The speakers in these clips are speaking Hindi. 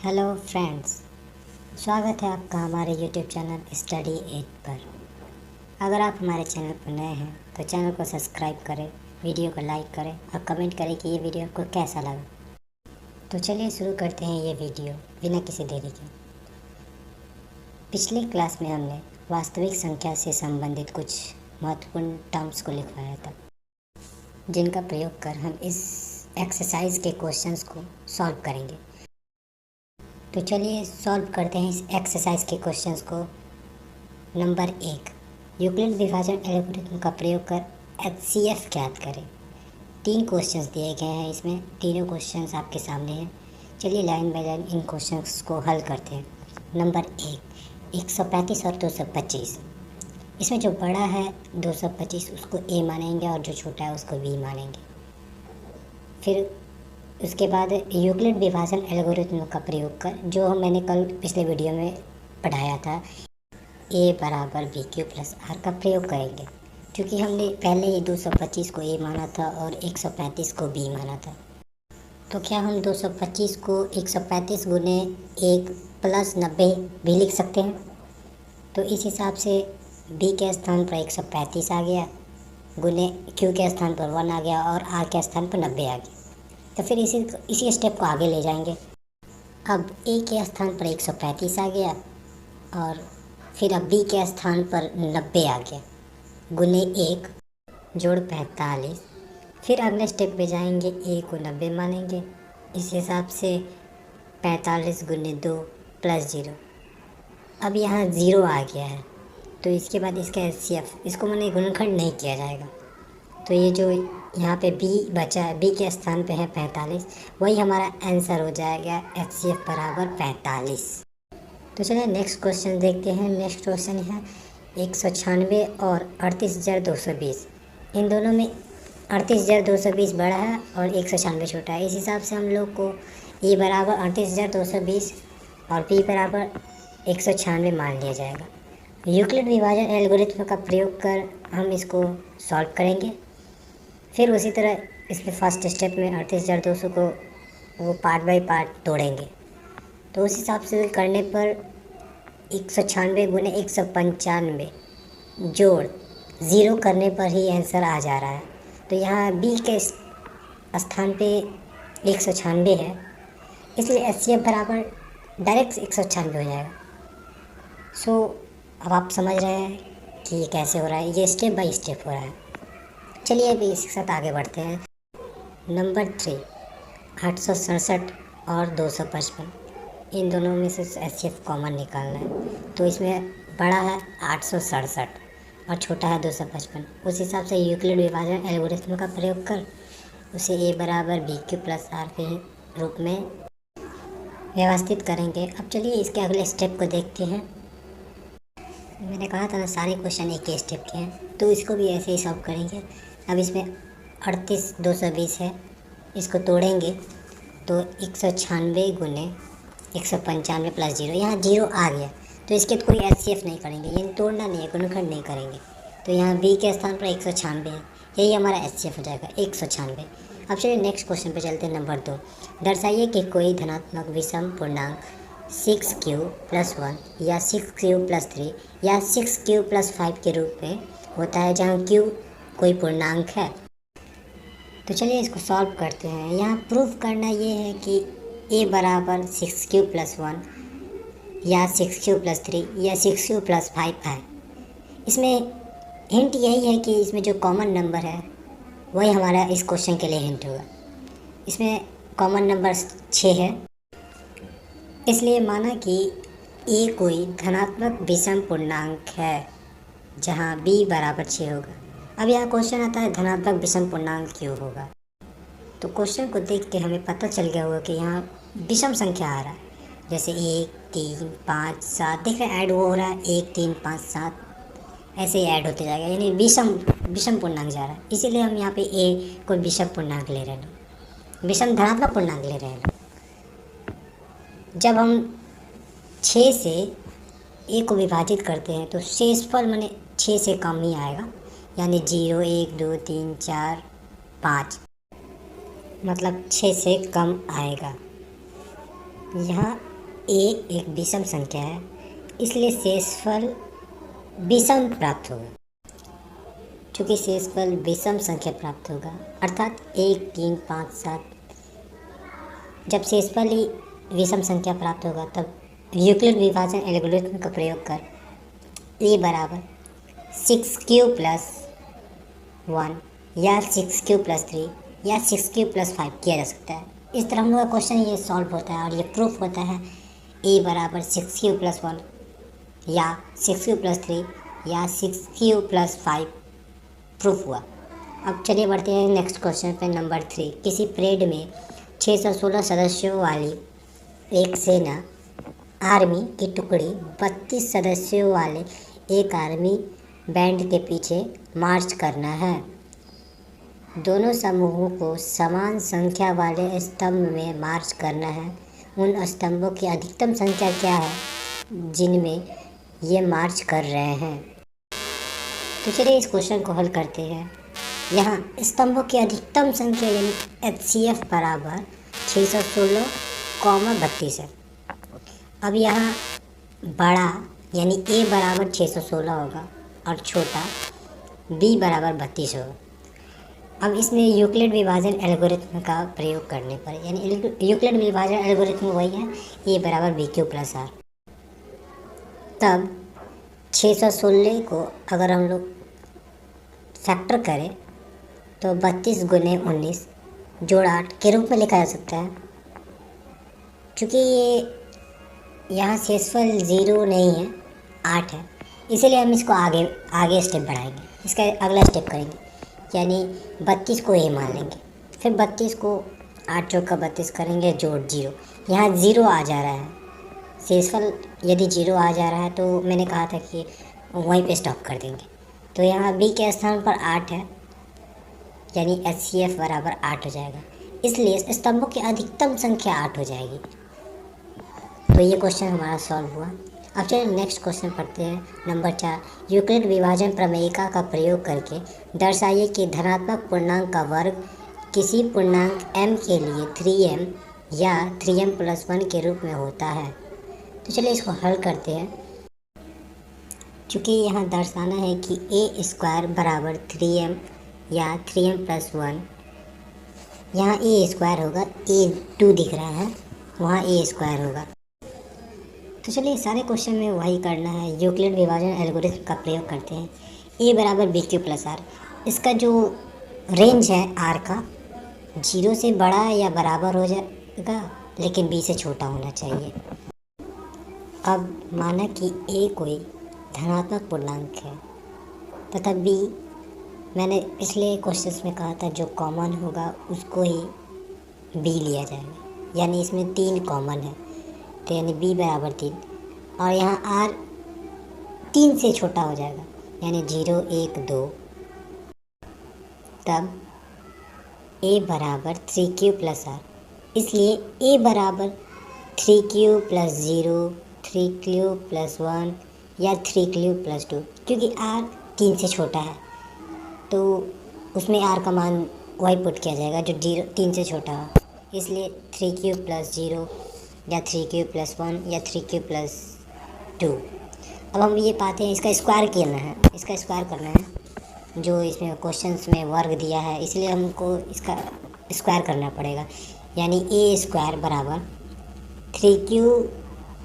हेलो फ्रेंड्स, स्वागत है आपका हमारे यूट्यूब चैनल स्टडी एड पर। अगर आप हमारे चैनल पर नए हैं तो चैनल को सब्सक्राइब करें, वीडियो को लाइक करें और कमेंट करें कि ये वीडियो आपको कैसा लगा। तो चलिए शुरू करते हैं ये वीडियो बिना किसी देरी के। पिछली क्लास में हमने वास्तविक संख्या से संबंधित कुछ महत्वपूर्ण टर्म्स को लिखवाया था, जिनका प्रयोग कर हम इस एक्सरसाइज के क्वेश्चंस को सॉल्व करेंगे। तो चलिए सॉल्व करते हैं इस एक्सरसाइज के क्वेश्चंस को। नंबर 1, यूक्लिड विभाजन एल्गोरिथम का प्रयोग कर एचसीएफ ज्ञात करें। 3 क्वेश्चंस दिए गए हैं, इसमें तीनों क्वेश्चंस आपके सामने हैं। चलिए line by line in questions को हल करते हैं। नंबर 1, 135 और 225। इसमें जो बड़ा है 225 उसको ए मानेंगे और जो छोटा है उसको बी मानेंगे। फिर उसके बाद यूक्लिड विभाजन एल्गोरिथम का प्रयोग कर, जो मैंने कल पिछले वीडियो में पढ़ाया था, a बराबर बी क्यू प्लस आर का प्रयोग करेंगे। क्योंकि हमने पहले ही 225 को a माना था और 135 को b माना था, तो क्या हम 225 को 135 गुने 1 प्लस 90 भी लिख सकते हैं? तो इस हिसाब से b के स्थान पर 135 आ गया, गुने q के स्थान पर 1 आ गया और r के स्थान पर 90 आ गया। तो फिर इसी स्टेप को आगे ले जाएंगे। अब a के स्थान पर 135 आ गया और फिर अब b के स्थान पर 90 आ गया, गुने 1 जोड़ 45। फिर अगले स्टेप पे जाएंगे, a को 90 मानेंगे, इस हिसाब से 45 गुने 2 प्लस 0। अब यहाँ 0 आ गया है, तो इसके बाद इसका एचसीएफ, इसको मैंने गुणनखंड नहीं किया जाएगा। तो ये जो यहाँ पे b बचा है, b के स्थान पे है 45, वही हमारा आंसर हो जाएगा एचसीएफ बराबर 45। तो चलिए नेक्स्ट क्वेश्चन देखते हैं। नेक्स्ट क्वेश्चन है 196 और 38,220। इन दोनों में 38,220 बड़ा है और 196 छोटा है। इस हिसाब से हम लोग को ए बराबर 38,220 और बी बराबर 196 मान लिया जाएगा। यूक्लिड विभाजन एल्गोरिथम का प्रयोग कर हम इसको सॉल्व करेंगे। फिर उसी तरह इसमें फर्स्ट स्टेप में 38,200 को वो पार्ट बाय पार्ट तोड़ेंगे। तो उस हिसाब से करने पर 196 गुने 195 जोड़ 0 करने पर ही आंसर आ जा रहा है। तो यहाँ बी के स्थान पे 196 है, इसलिए एचसीएफ बराबर डायरेक्ट 196 हो जाएगा। सो अब आप समझ रहे हैं कि ये कैसे हो रहा है, ये स्टेप बाय स्टेप हो रहा है। चलिए अभी इसके साथ आगे बढ़ते हैं। नंबर 3, 867 और 255। इन दोनों में से एचसीएफ कॉमन निकालना है। तो इसमें बड़ा है 867 और छोटा है 255। उस हिसाब से यूक्लिड विभाजन एल्गोरिथम का प्रयोग कर उसे ए बराबर बी क्यू प्लस आर के रूप में व्यवस्थित करेंगे। अब चलिए इसके अगले स्टेप को देखते हैं। मैंने कहा था ना सारे क्वेश्चन एक ही स्टेप के हैं, तो इसको भी ऐसे ही सॉल्व करेंगे। अब इसमें 38,220 है, इसको तोड़ेंगे तो 196 गुने 195 प्लस 0, यहाँ 0 आ गया, तो इसके कोई एचसीएफ नहीं करेंगे, यानी तोड़ना नहीं है, गुणनखंड नहीं करेंगे। तो यहाँ b के स्थान पर 196 है, यही हमारा एचसीएफ हो जाएगा 196। अब चलिए नेक्स्ट क्वेश्चन पे चलते हैं। नंबर 2, दर्शाइए कि कोई धनात्मक विषम पूर्णांक 6q प्लस 1 या 6q प्लस 3 या 6q प्लस 5 के रूप में होता है, जहाँ q कोई पूर्णांक है। तो चलिए इसको सॉल्व करते हैं। यहाँ प्रूफ करना ये है कि a बराबर 6q प्लस 1 या 6q प्लस 3 या 6q प्लस 5 है। इसमें हिंट यही है कि इसमें जो कॉमन नंबर है वही हमारा इस क्वेश्चन के लिए हिंट होगा। इसमें कॉमन नंबर 6 है, इसलिए माना कि a कोई धनात्मक विषम पूर्णांक है जहाँ b बराबर 6 होगा। अब यहाँ क्वेश्चन आता है धनात्मक विषम पूर्णांक क्यों होगा। तो क्वेश्चन को देख के हमें पता चल गया होगा कि यहाँ विषम संख्या आ रहा है, जैसे 1 3 5 7, देख रहे हैं ऐड हो रहा है, 1 3 5 7 ऐसे ही ऐड होते जाएगा, यानी विषम पूर्णांक जा रहा है। इसीलिए हम यहाँ पे a को विषम पूर्णांक ले रहे हैं, विषम धनात्मक पूर्णांक ले रहे हैं। जब हम 6 से a को विभाजित करते हैं तो शेषफल माने 6 से कम ही आएगा, यानी 0 1 2 3 4 5, मतलब 6 से कम आएगा। यहाँ ए एक विषम संख्या है, इसलिए शेषफल विषम प्राप्त होगा। चूँकि शेषफल विषम संख्या प्राप्त होगा अर्थात 1, 3, 5, 7, जब शेषफल ही विषम संख्या प्राप्त होगा तब यूक्लिड विभाजन एल्गोरिथ्म का प्रयोग कर ए बराबर 6q + 1 या 6q + 3 या 6q + 5 किया जा सकता है। इस तरह हम लोग का क्वेश्चन ये सॉल्व होता है और ये प्रूफ होता है ए बराबर 6q + 1 या 6q + 3 या 6q + 5 प्रूफ हुआ। अब चलिए बढ़ते हैं नेक्स्ट क्वेश्चन पे नंबर 3। किसी परेड में 616 सदस्यों वाली एक सेना आर्मी की टुकड़ी 32 सदस्यों वाले एक आर्मी बैंड के पीछे मार्च करना है। दोनों समूहों को समान संख्या वाले स्तंभ में मार्च करना है। उन स्तंभों की अधिकतम संख्या क्या है जिनमें ये मार्च कर रहे हैं। तो चलिए इस क्वेश्चन को हल करते हैं। यहाँ स्तंभों की अधिकतम संख्या यानी HCF बराबर 616, 32 है। अब यहाँ बड़ा यानी A बराबर 616 होगा और छोटा B बराबर 32 होगा। अब इसमें यूक्लिड विभाजन एल्गोरिथ्म का प्रयोग करने पर यानी यूक्लिड विभाजन एल्गोरिथ्म वही है A बराबर BQ + R। तब 616 को अगर हम लोग फैक्टर करें तो 32 × 19 + 8 के रूप में लिखा जा सकता है। चूँकि ये यहाँ शेषफल 0 नहीं है, 8 है, इसीलिए हम इसको आगे स्टेप बढ़ाएंगे। इसका अगला स्टेप करेंगे यानी 32 को A मान लेंगे, फिर 32 को 8 चौका 32 करेंगे जोड़ 0। यहाँ 0 आ जा रहा है, शेषफल यदि 0 आ जा रहा है तो मैंने कहा था कि वहीं पे स्टॉप कर देंगे। तो यहाँ B के स्थान पर 8 है यानी HCF बराबर 8 हो जाएगा, इसलिए स्तंभों की अधिकतम संख्या 8 हो जाएगी। तो ये क्वेश्चन हमारा सॉल्व हुआ। अब चलिए नेक्स्ट क्वेश्चन पढ़ते हैं नंबर 4। यूक्लिड विभाजन प्रमेयिका का प्रयोग करके दर्शाइए कि धनात्मक पूर्णांक का वर्ग किसी पूर्णांक m के लिए 3m या 3m + 1 के रूप में होता है। तो चलिए इसको हल करते हैं। चूँकि यहाँ दर्शाना है कि a² बराबर 3m या 3m + 1, यहाँ a² होगा, a2 दिख रहा है, वहाँ a² होगा। तो चलिए सारे क्वेश्चन में वही करना है, यूक्लिड विभाजन एल्गोरिथ्म का प्रयोग करते हैं। a बराबर BQ + R, इसका जो रेंज है r का 0 से बड़ा या बराबर हो जाएगा लेकिन b से छोटा होना चाहिए। अब माना कि a कोई धनात्मक पूर्णांक है तथा b मैंने पिछले क्वेश्चंस में कहा था जो कॉमन होगा उसको ही b लिया जाएगा, यानी इसमें 3 कॉमन है तो यानी b बराबर 3 और यहाँ r 3 से छोटा हो जाएगा यानी 0, 1, 2। तब a बराबर 3q + R, इसलिए a बराबर 3q + 0, 3q + 1 या 3q + 2, क्योंकि r 3 से छोटा है तो उसमें r का मान वही पुट किया जाएगा जो 3 से छोटा हो, इसलिए 3q + 0 या 3q + 1 या 3q + 2। अब हम ये पाते हैं इसका स्क्वायर करना है जो इसमें क्वेश्चंस में वर्ग दिया है, इसलिए हमको इसका स्क्वायर करना पड़ेगा। यानी a² बराबर 3q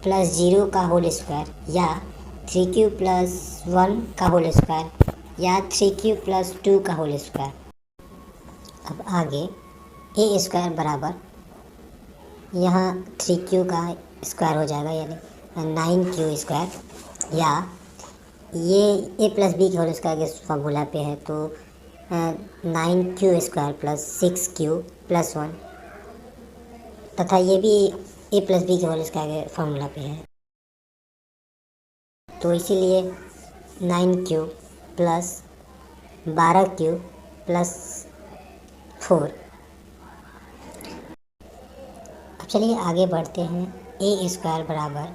+ 0 का होल स्क्वायर या 3q + 1 का होल स्क्वायर या 3q + 2 का होल स्क्वायर। अब आगे a² बराबर यहाँ 3q का स्क्वायर हो जाएगा यानी 9q² या ये a + b के होल स्क्वायर के फॉर्मूला पे है तो 9q² + 6q + 1 तथा ये भी a + b के होल स्क्वायर के फॉर्मूला पे है तो इसीलिए 9q + 12q + 4। अब चलिए आगे बढ़ते हैं। a² बराबर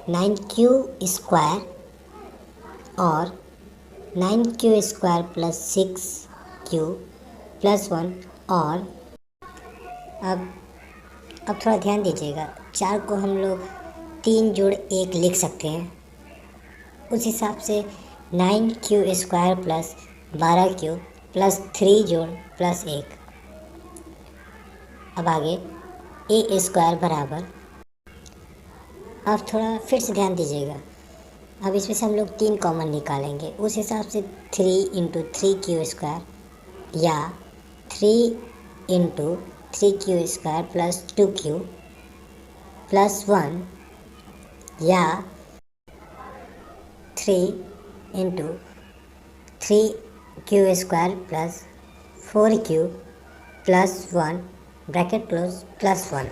9q² और 9q² + 6q + 1 और अब थोड़ा ध्यान दीजिएगा, 4 को हम लोग 3 जोड़ 1 लिख सकते हैं, उस हिसाब से 9 क्यू² प्लस 12 क्यू प्लस 3 जोड़ प्लस 1। अब आगे a² बराबर, अब थोड़ा फिर से ध्यान दीजिएगा, अब इसमें से हम लोग 3 कॉमन निकालेंगे, उस हिसाब से 3 × 3 क्यू² या 3 × 3 क्यू² प्लस 2 क्यू प्लस 1 या 3 × 3 Q plus 4 Q plus 1 bracket close plus 1।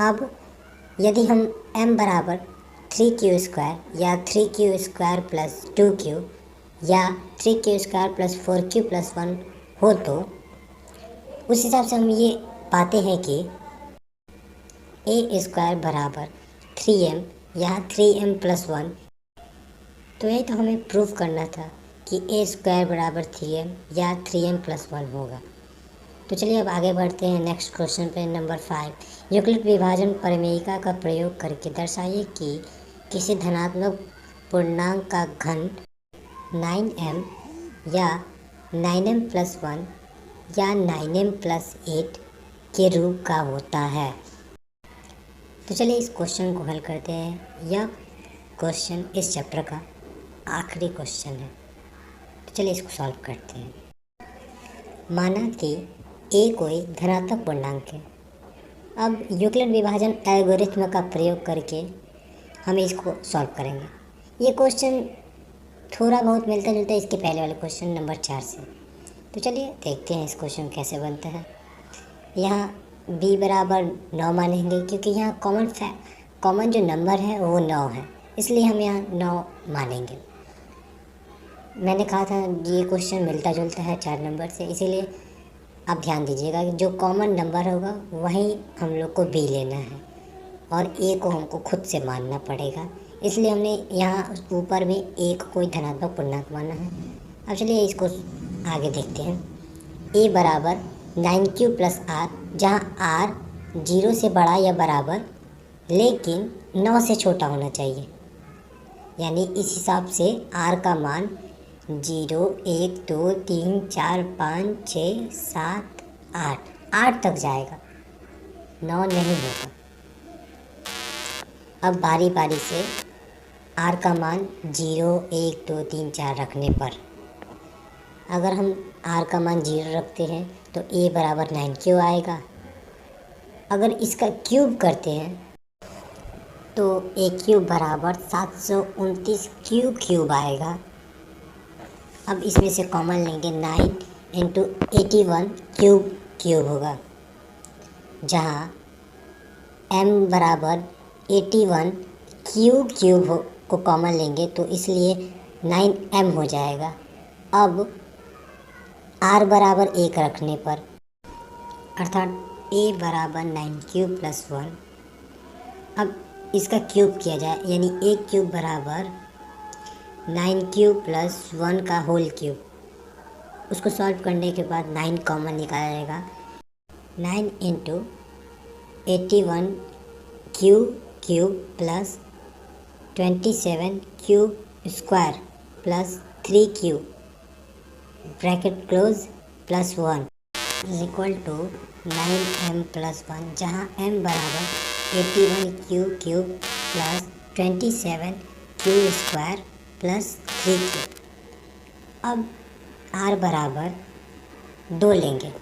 अब यदि हम m बराबर 3 क्यू² या 3 क्यू² प्लस 2 क्यू या 3 क्यू² प्लस 4 क्यू प्लस 1 हो तो उस हिसाब से हम ये पाते हैं कि a² बराबर 3m या 3m प्लस 1। तो यही तो हमें प्रूफ करना था कि a² बराबर 3m या 3m प्लस 1 होगा। तो चलिए अब आगे बढ़ते हैं नेक्स्ट क्वेश्चन पे, नंबर 5। यूक्लिड विभाजन प्रमेयिका का प्रयोग करके दर्शाइए कि किसी धनात्मक पूर्णांक का घन 9m या 9m प्लस 1 या 9m प्लस 8 के रूप का होता है। तो चलिए इस क्वेश्चन को हल करते हैं। यह क्वेश्चन इस चैप्टर का आखिरी क्वेश्चन है। तो चलिए इसको सॉल्व करते हैं। माना कि a कोई धनात्मक पूर्णांक है। अब यूक्लिड विभाजन एल्गोरिथ्म का प्रयोग करके हम इसको सॉल्व करेंगे। ये क्वेश्चन थोड़ा बहुत मिलता जुलता है इसके पहले वाले क्वेश्चन नंबर 4 से। तो चलिए देखते हैं इस क्वेश्चन कैसे बनता है। यहाँ b बराबर 9 मानेंगे क्योंकि यहाँ कॉमन जो नंबर है वो 9 है, इसलिए हम यहाँ 9 मानेंगे। मैंने कहा था ये क्वेश्चन मिलता जुलता है 4 नंबर से, इसीलिए आप ध्यान दीजिएगा कि जो कॉमन नंबर होगा वही हम लोग को b लेना है और a को हमको खुद से मानना पड़ेगा, इसलिए हमने यहाँ ऊपर में a को कोई धनात्मक पूर्णांक माना है। अब चलिए इसको आगे देखते हैं। a बराबर 9q प्लस r, जहाँ r 0 से बड़ा या बराबर लेकिन 9 से छोटा होना चाहिए, यानी इस हिसाब से r का मान 0 1 2 3 4 5 6 7 8 तक जाएगा, 9 नहीं होगा। अब बारी बारी से r का मान 0 1 2 3 4 रखने पर, अगर हम r का मान 0 रखते हैं तो a बराबर 9q आएगा। अगर इसका क्यूब करते हैं तो a³ बराबर 729 क्यूब आएगा। अब इसमें से कॉमन लेंगे, 9 × 81 क्यूब होगा, जहाँ m बराबर 81 क्यूब को कॉमन लेंगे तो इसलिए 9m हो जाएगा। अब r बराबर 1 रखने पर, अर्थात a बराबर 9q प्लस 1, अब इसका क्यूब किया जाए, यानी a³ बराबर 9q प्लस 1 का होल क्यूब। उसको सॉल्व करने के बाद 9 कॉमन निकाला जाएगा। 9 × 81 cube plus 27 cube square plus 3 cube bracket close plus 1 is equal to 9m plus 1, जहाँ m बराबर 81 cube plus 27 cube square plus 3 cube. अब r बराबर 2 लेंगे,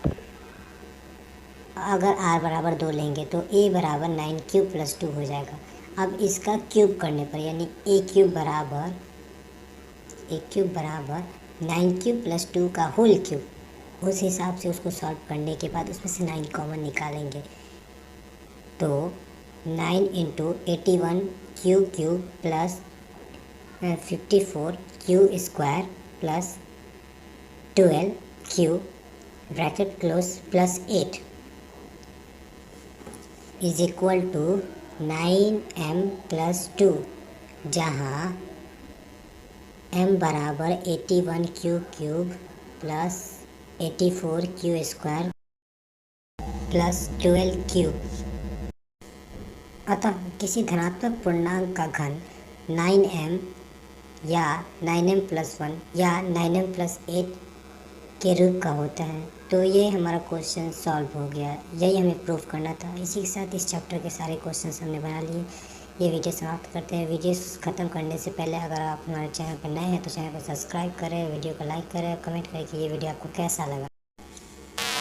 अगर r बराबर 2 लेंगे तो a बराबर 9q प्लस 2 हो जाएगा। अब इसका क्यूब करने पर, यानी a³ बराबर 9q प्लस 2 का होल क्यूब, उस हिसाब से उसको सॉल्व करने के बाद उसमें से 9 कॉमन निकालेंगे तो 9 × 81 cube plus 54 cube square plus 12 cube bracket close plus 8 is equal to 9m plus 2, जहाँ m बराबर 81 cube plus 84 cube square plus 12 cube. अतः किसी धनात्मक पूर्णांक का घन 9m या 9m+1 या 9m+8 के रूप का होता है। तो ये हमारा क्वेश्चन सॉल्व हो गया। यही हमें प्रूव करना था। इसी के साथ इस चैप्टर के सारे क्वेश्चंस हमने बना लिए। ये वीडियो समाप्त करते हैं। वीडियो ख़त्म करने से पहले अगर आप हमारे चैनल पर नए हैं तो चैनल को सब्सक्राइब करें, वीडियो को लाइक करें, कमेंट करें कि ये वीडियो आपको कैसा लगा।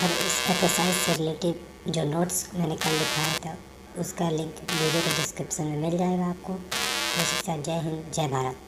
और इस एक्सरसाइज से रिलेटेड जो नोट्स मैंने कल लिखाया था उसका लिंक वीडियो के डिस्क्रिप्शन में मिल जाएगा आपको। इसी के साथ जय हिंद, जय भारत।